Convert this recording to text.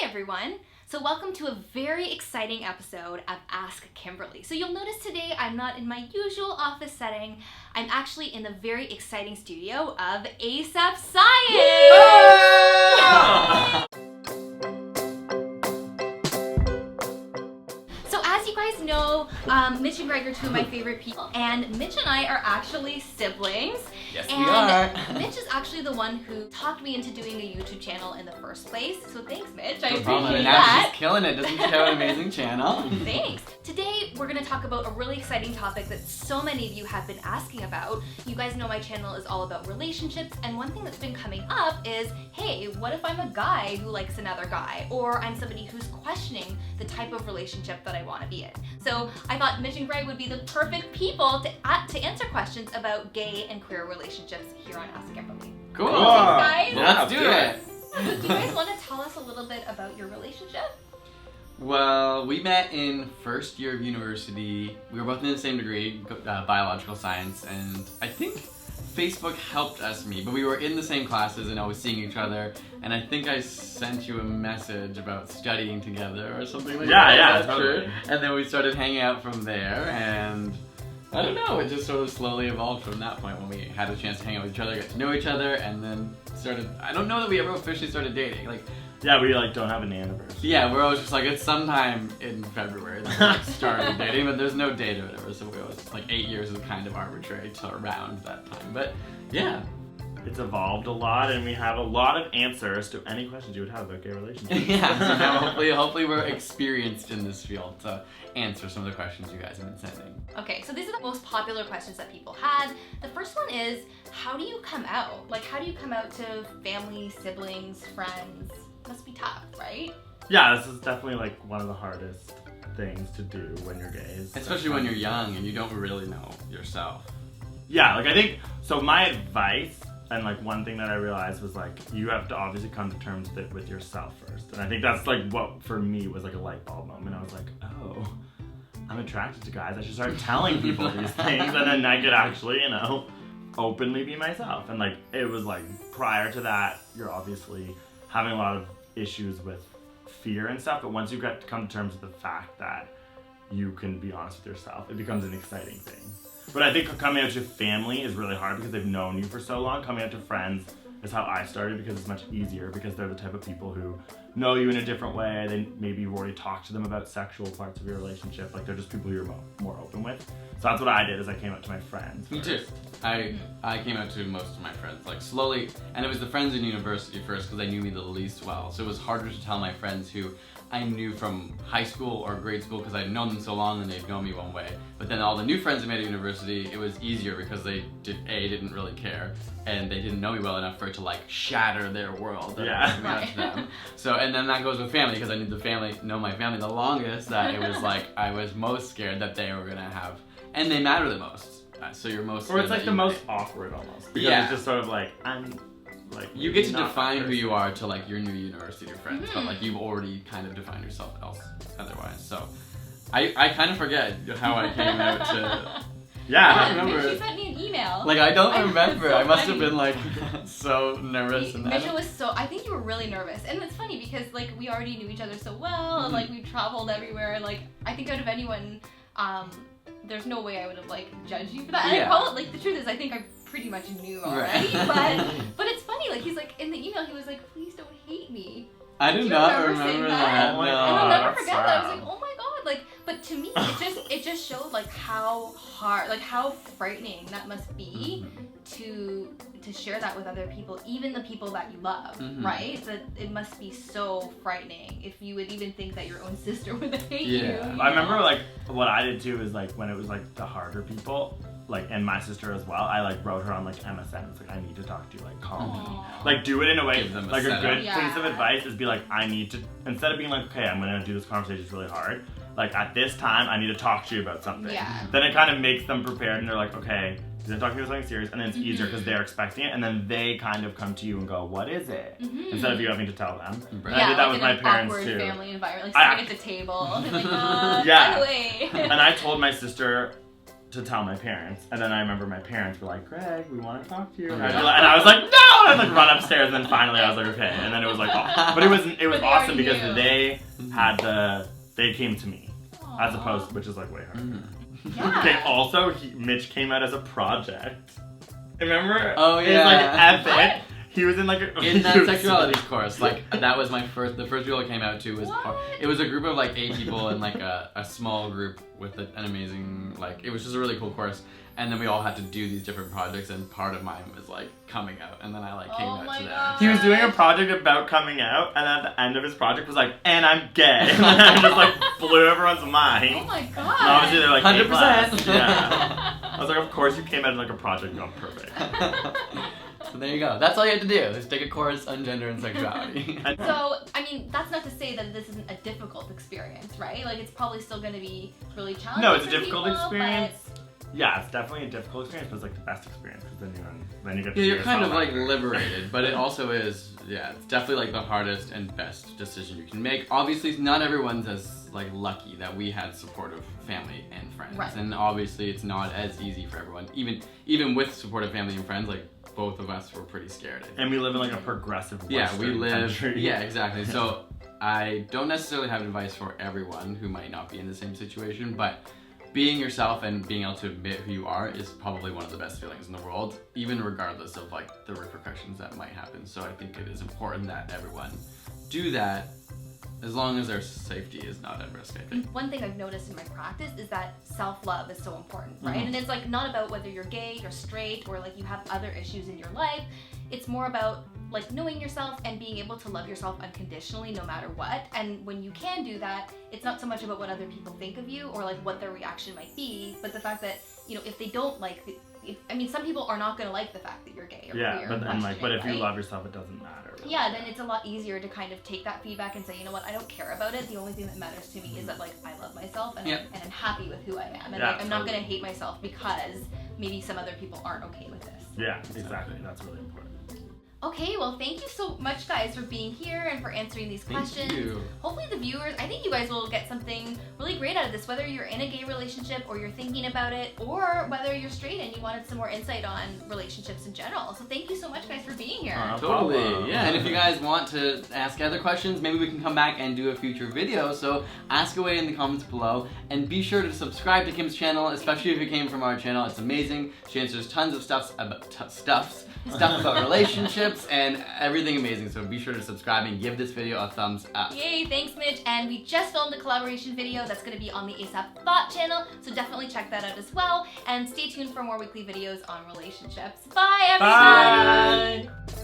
everyone. So welcome to a very exciting episode of Ask Kimberly. So you'll notice today I'm not in my usual office setting. I'm actually in the very exciting studio of AsapSCIENCE. So as you guys know, Mitch and Greg are two of my favorite people, and Mitch and I are actually siblings. Yes, and we are. Mitch is actually the one who talked me into doing a YouTube channel in the first place. So thanks, Mitch. I No problem. appreciate And now that. she's killing it. Doesn't she have an amazing channel? Thanks. Today, we're going to talk about a really exciting topic that so many of you have been asking about. You guys know my channel is all about relationships, and one thing that's been coming up is, hey, what if I'm a guy who likes another guy? Or I'm somebody who's questioning the type of relationship that I want to be in. So I thought Mitch and Greg would be the perfect people to answer questions about gay and queer relationships here on Ask Kimberly. Cool. Thanks, guys. Let's do it. So do you guys want to tell us a little bit about your relationship? Well, we met in first year of university. We were both in the same degree, biological science, and I think Facebook helped us meet, but we were in the same classes and always seeing each other, and I think I sent you a message about studying together or something like that. Yeah, Is that totally. true? And then we started hanging out from there, and I don't know, it just sort of slowly evolved from that point when we had a chance to hang out with each other, get to know each other, and then started, I don't know that we ever officially started dating. Yeah, we don't have an anniversary. Yeah, we're always just like, it's sometime in February that we started dating, but there's no date or whatever, so we always, 8 years is kind of arbitrary to around that time. But yeah. It's evolved a lot, and we have a lot of answers to any questions you would have about gay relationships. Yeah, so now hopefully we're experienced in this field to answer some of the questions you guys have been sending. Okay, so these are the most popular questions that people had. The first one is, how do you come out? How do you come out to family, siblings, friends? Must be tough, right? Yeah, this is definitely one of the hardest things to do when you're gay. Especially when you're young and you don't really know yourself. Yeah, I think, so my advice, and one thing that I realized was you have to obviously come to terms with yourself first. And I think that's what for me was a light bulb moment. I was like, oh, I'm attracted to guys. I should start telling people these things, and then I could actually, openly be myself. And it was prior to that, you're obviously having a lot of issues with fear and stuff, but once you get to come to terms with the fact that you can be honest with yourself, it becomes an exciting thing. But I think coming out to family is really hard because they've known you for so long. Coming out to friends is how I started because it's much easier because they're the type of people who know you in a different way. Maybe you've already talked to them about sexual parts of your relationship. They're just people you're more open with. So that's what I did is I came out to my friends. Me too. I came out to most of my friends, slowly, and it was the friends in university first because they knew me the least well. So it was harder to tell my friends who I knew from high school or grade school because I'd known them so long and they'd known me one way. But then all the new friends I made at university, it was easier because they didn't really care, and they didn't know me well enough for it to shatter their world. Yeah. Coming out to them. So, and then that goes with family because I knew my family the longest, that it was I was most scared that they were gonna have, and they matter the most. So you're most. Or it's the most awkward almost. Because it's just sort of I'm. You get to define who you are to your new university friends, but you've already kind of defined yourself otherwise. So I kind of forget how I came out to. Yeah, I don't remember. She sent me an email. I don't remember. So I must have funny. been so nervous. Mitchell was I think you were really nervous. And it's funny because we already knew each other so well, and we traveled everywhere. I think out of anyone, there's no way I would have judged you for that. Yeah. And I probably, the truth is I think I pretty much knew already. Right. But it's funny, he's in the email he was please don't hate me. I do you not remember saying remember that? that. Oh my No. And I'll never that's forget that. I was sad. oh my god, but to me it just showed how hard, how frightening that must be to share that with other people, even the people that you love, right? That it must be so frightening if you would even think that your own sister would hate you. I remember what I did too is when it was the harder people, and my sister as well, I wrote her on MSN. It's I need to talk to you, call me. Do it in a way, Give them a a setup. good Yeah. piece of advice is be I need to, instead of being okay, I'm gonna do this conversation, it's really hard. At this time, I need to talk to you about something. Yeah. Then it kind of makes them prepared and they're okay, he's gonna talk to me about something serious, and then it's easier because they're expecting it, and then they kind of come to you and go, what is it? Instead of you having to tell them. Right. And I did that with in my an parents awkward too. family environment, I- sitting at the table, and Yeah. by the way. And I told my sister to tell my parents, and then I remember my parents were like, Greg, we want to talk to you. Oh, And, yeah. I was like, no! And I was like, run upstairs, and then finally I was like, okay. And then it was like, oh. But it was But they awesome already because knew. they came to me, as Aw. opposed, which is like way harder. Yeah. Okay, also, Mitch came out as a project. Remember? Oh, It yeah. was like epic. What? He was in like a... In that sexuality course, like that was the first video I came out to was What? it was a group of like 8 people in like a small group with an amazing, like, it was just a really cool course, and then we all had to do these different projects, and part of mine was like coming out, and then I like came Oh out my to them. God. He was doing a project about coming out, and at the end of his project was like, and I'm gay. And I just like blew everyone's mind. Oh my And god. obviously they're like 100%. A+. Yeah. I was like, of course you came out in like a project, oh, perfect. So there you go. That's all you have to do is take a course on gender and sexuality. So, I mean, that's not to say that this isn't a difficult experience, right? Like, it's probably still going to be really challenging. No, it's a for difficult people, experience. Yeah, it's definitely a difficult experience, but it's like the best experience because then you get to Yeah, see you're kind of yourself like after. liberated, but it also is, yeah, it's definitely like the hardest and best decision you can make. Obviously, not everyone's as like lucky that we had supportive family and friends, Right. and obviously it's not as easy for everyone. Even with supportive family and friends, like both of us were pretty scared. And we live in like a progressive Western country. Yeah, exactly. So I don't necessarily have advice for everyone who might not be in the same situation, but being yourself and being able to admit who you are is probably one of the best feelings in the world, even regardless of like the repercussions that might happen. So I think it is important that everyone do that as long as their safety is not at risk, I think. One thing I've noticed in my practice is that self-love is so important, right? Mhm. And it's like not about whether you're gay, you're straight, or like you have other issues in your life. It's more about like knowing yourself and being able to love yourself unconditionally no matter what. And when you can do that, it's not so much about what other people think of you or like what their reaction might be, but the fact that, you know, if they don't like I mean, some people are not going to like the fact that you're gay or Yeah, queer. but then like, but if you right? love yourself, it doesn't matter. Really. Yeah, then it's a lot easier to kind of take that feedback and say, you know what, I don't care about it. The only thing that matters to me is that like I love myself and, Yeah. I'm happy with who I am. And Yeah, like I'm not totally. gonna hate myself because maybe some other people aren't okay with this. Yeah, exactly. That's really important. Okay, well thank you so much guys for being here and for answering these questions. Thank you. Hopefully the viewers, I think you guys will get something really great out of this, whether you're in a gay relationship or you're thinking about it, or whether you're straight and you wanted some more insight on relationships in general. So thank you so much guys for being here. No Totally, problem. yeah. And if you guys want to ask other questions, maybe we can come back and do a future video. So ask away in the comments below, and be sure to subscribe to Kim's channel, especially if it came from our channel. It's amazing. She answers tons of stuff about relationships and everything amazing. So be sure to subscribe and give this video a thumbs up. Yay, thanks Mitch. And we just filmed a collaboration video that's going to be on the ASAP Thought channel, so definitely check that out as well. And stay tuned for more weekly videos on relationships. Bye everyone! Bye.